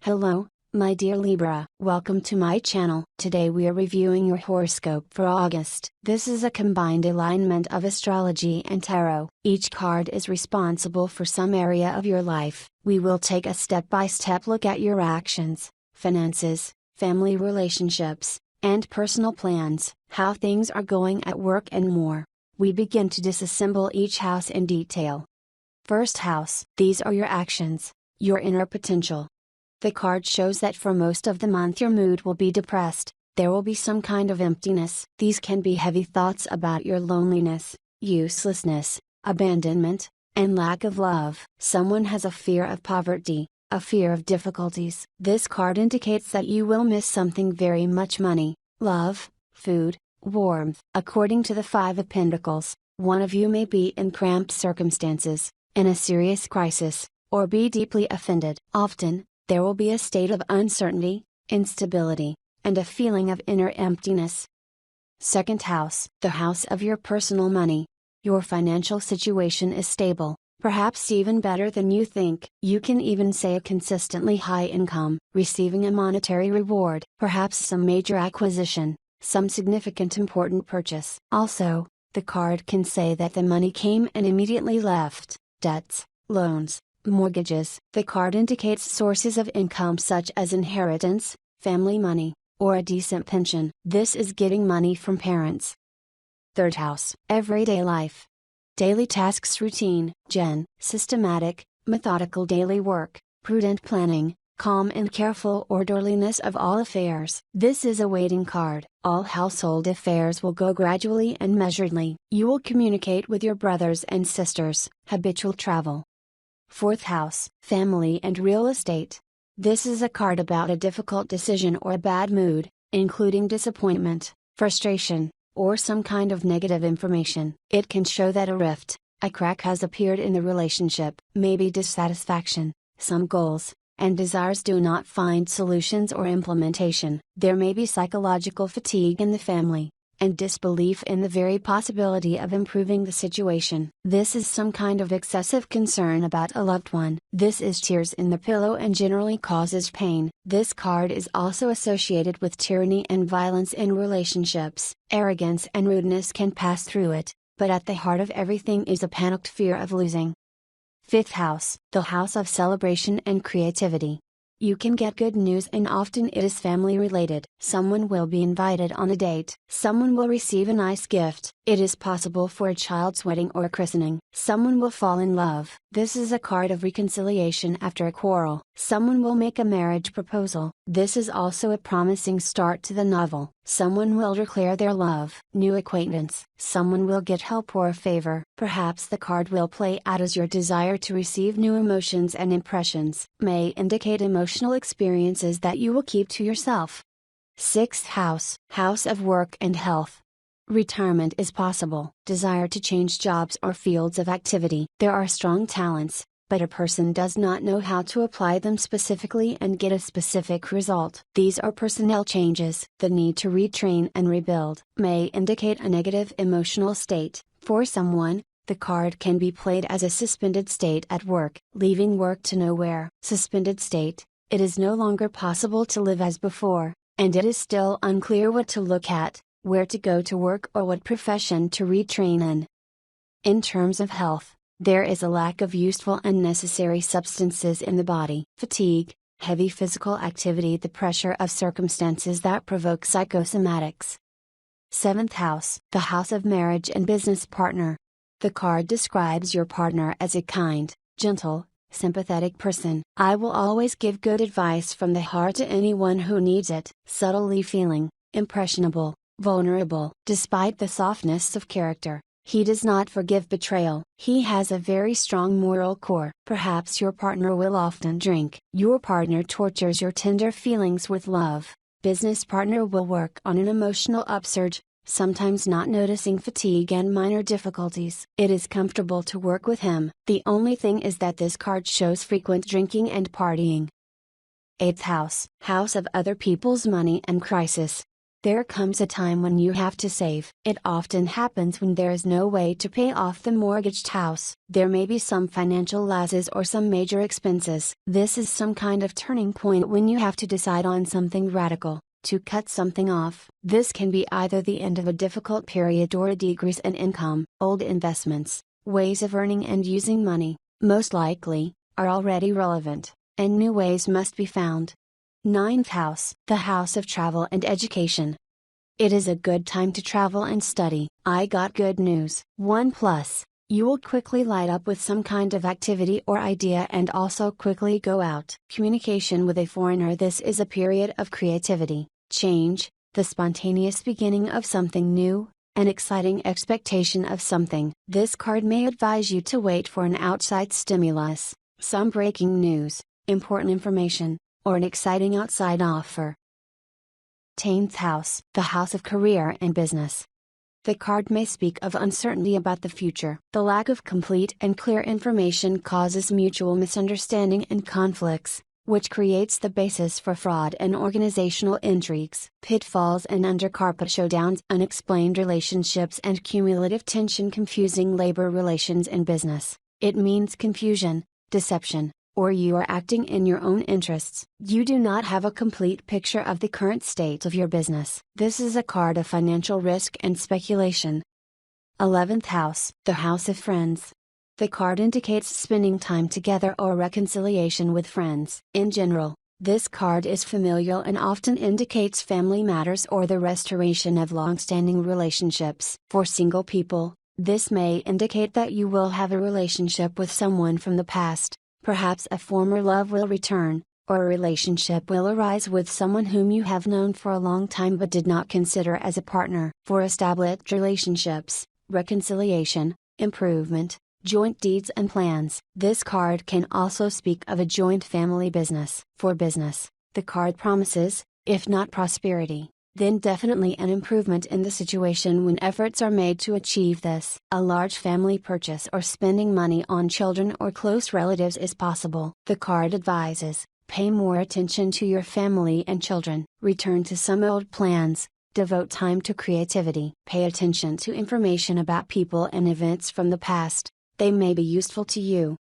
Hello, my dear Libra. Welcome to my channel. Today we are reviewing your horoscope for August. This is a combined alignment of astrology and tarot. Each card is responsible for some area of your life. We will take a step-by-step look at your actions, finances, family relationships, and personal plans, how things are going at work and more. We begin to disassemble each house in detail. First house. These are your actions, your inner potential. The card shows that for most of the month your mood will be depressed, there will be some kind of emptiness. These can be heavy thoughts about your loneliness, uselessness, abandonment, and lack of love. Someone has a fear of poverty, a fear of difficulties. This card indicates that you will miss something very much: money, love, food, warmth. According to the Five of Pentacles, one of you may be in cramped circumstances, in a serious crisis, or be deeply offended. Often, there will be a state of uncertainty, instability, and a feeling of inner emptiness. Second house. The house of your personal money. Your financial situation is stable, perhaps even better than you think. You can even say a consistently high income, receiving a monetary reward, perhaps some major acquisition, some significant important purchase. Also, the card can say that the money came and immediately left. Debts, loans, mortgages. The card indicates sources of income such as inheritance, family money, or a decent pension. This is getting money from parents. Third house. Everyday life. Daily tasks: routine, systematic, methodical daily work, prudent planning, calm and careful orderliness of all affairs. This is a waiting card. All household affairs will go gradually and measuredly. You will communicate with your brothers and sisters. Habitual travel. Fourth house. Family and real estate. This is a card about a difficult decision or a bad mood, including disappointment, frustration, or some kind of negative information. It can show that a rift, a crack has appeared in the relationship. Maybe dissatisfaction, some goals and desires do not find solutions or implementation. There may be psychological fatigue in the family, and disbelief in the very possibility of improving the situation. This is some kind of excessive concern about a loved one. This is tears in the pillow and generally causes pain. This card is also associated with tyranny and violence in relationships. Arrogance and rudeness can pass through it, but at the heart of everything is a panicked fear of losing. Fifth house. The house of celebration and creativity. You can get good news and often it is family related. Someone will be invited on a date. Someone will receive a nice gift. It is possible for a child's wedding or christening. Someone will fall in love. This is a card of reconciliation after a quarrel. Someone will make a marriage proposal. This is also a promising start to the novel. Someone will declare their love. New acquaintance. Someone will get help or a favor. Perhaps the card will play out as your desire to receive new emotions and impressions. May indicate emotional experiences that you will keep to yourself. Sixth house. House of work and health. Retirement is possible. Desire to change jobs or fields of activity. There are strong talents, but a person does not know how to apply them specifically and get a specific result. These are personnel changes. The need to retrain and rebuild may indicate a negative emotional state. For someone, the card can be played as a suspended state at work, leaving work to nowhere. Suspended state. It is no longer possible to live as before, and it is still unclear what to look at, where to go to work or what profession to retrain in. In terms of health, there is a lack of useful and necessary substances in the body. Fatigue, heavy physical activity, the pressure of circumstances that provoke psychosomatics. Seventh house. The house of marriage and business partner. The card describes your partner as a kind, gentle, sympathetic person. I will always give good advice from the heart to anyone who needs it. Subtly feeling, impressionable, vulnerable. Despite the softness of character, he does not forgive betrayal. He has a very strong moral core. Perhaps your partner will often drink. Your partner tortures your tender feelings with love. Business partner will work on an emotional upsurge, sometimes not noticing fatigue and minor difficulties. It is comfortable to work with him. The only thing is that this card shows frequent drinking and partying. Eighth house. House of other people's money and crisis. There comes a time when you have to save. It often happens when there is no way to pay off the mortgaged house. There may be some financial losses or some major expenses. This is some kind of turning point when you have to decide on something radical, to cut something off. This can be either the end of a difficult period or a decrease in income. Old investments, ways of earning and using money, most likely, are already relevant, and new ways must be found. Ninth house, the house of travel and education. It is a good time to travel and study. I got good news. 1 plus, you will quickly light up with some kind of activity or idea and also quickly go out. Communication with a foreigner. This is a period of creativity, change, the spontaneous beginning of something new, an exciting expectation of something. This card may advise you to wait for an outside stimulus, some breaking news, important information, or an exciting outside offer. 10th house, the house of career and business. The card may speak of uncertainty about the future. The lack of complete and clear information causes mutual misunderstanding and conflicts, which creates the basis for fraud and organizational intrigues. Pitfalls and undercarpet showdowns, unexplained relationships and cumulative tension, confusing labor relations in business. It means confusion, deception, or you are acting in your own interests. You do not have a complete picture of the current state of your business. This is a card of financial risk and speculation. 11th house, the house of friends. The card indicates spending time together or reconciliation with friends. In general, this card is familial and often indicates family matters or the restoration of long-standing relationships. For single people, this may indicate that you will have a relationship with someone from the past. Perhaps a former love will return, or a relationship will arise with someone whom you have known for a long time but did not consider as a partner. For established relationships, reconciliation, improvement, joint deeds and plans. This card can also speak of a joint family business. For business, the card promises, if not prosperity, then definitely an improvement in the situation when efforts are made to achieve this. A large family purchase or spending money on children or close relatives is possible. The card advises, pay more attention to your family and children. Return to some old plans, devote time to creativity. Pay attention to information about people and events from the past, they may be useful to you.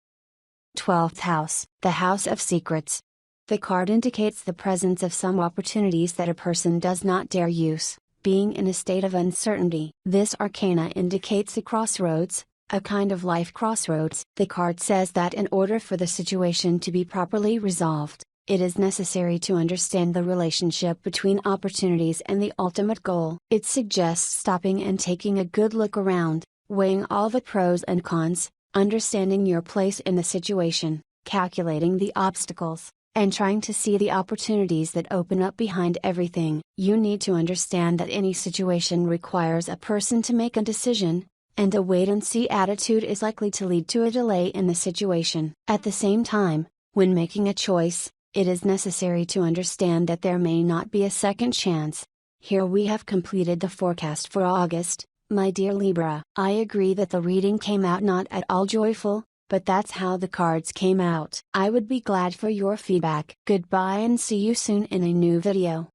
12th house, the house of secrets. The card indicates the presence of some opportunities that a person does not dare use, being in a state of uncertainty. This arcana indicates a crossroads, a kind of life crossroads. The card says that in order for the situation to be properly resolved, it is necessary to understand the relationship between opportunities and the ultimate goal. It suggests stopping and taking a good look around, weighing all the pros and cons, understanding your place in the situation, calculating the obstacles, and trying to see the opportunities that open up behind everything. You need to understand that any situation requires a person to make a decision, and a wait-and-see attitude is likely to lead to a delay in the situation. At the same time, when making a choice, it is necessary to understand that there may not be a second chance. Here we have completed the forecast for August, my dear Libra. I agree that the reading came out not at all joyful, but that's how the cards came out. I would be glad for your feedback. Goodbye and see you soon in a new video.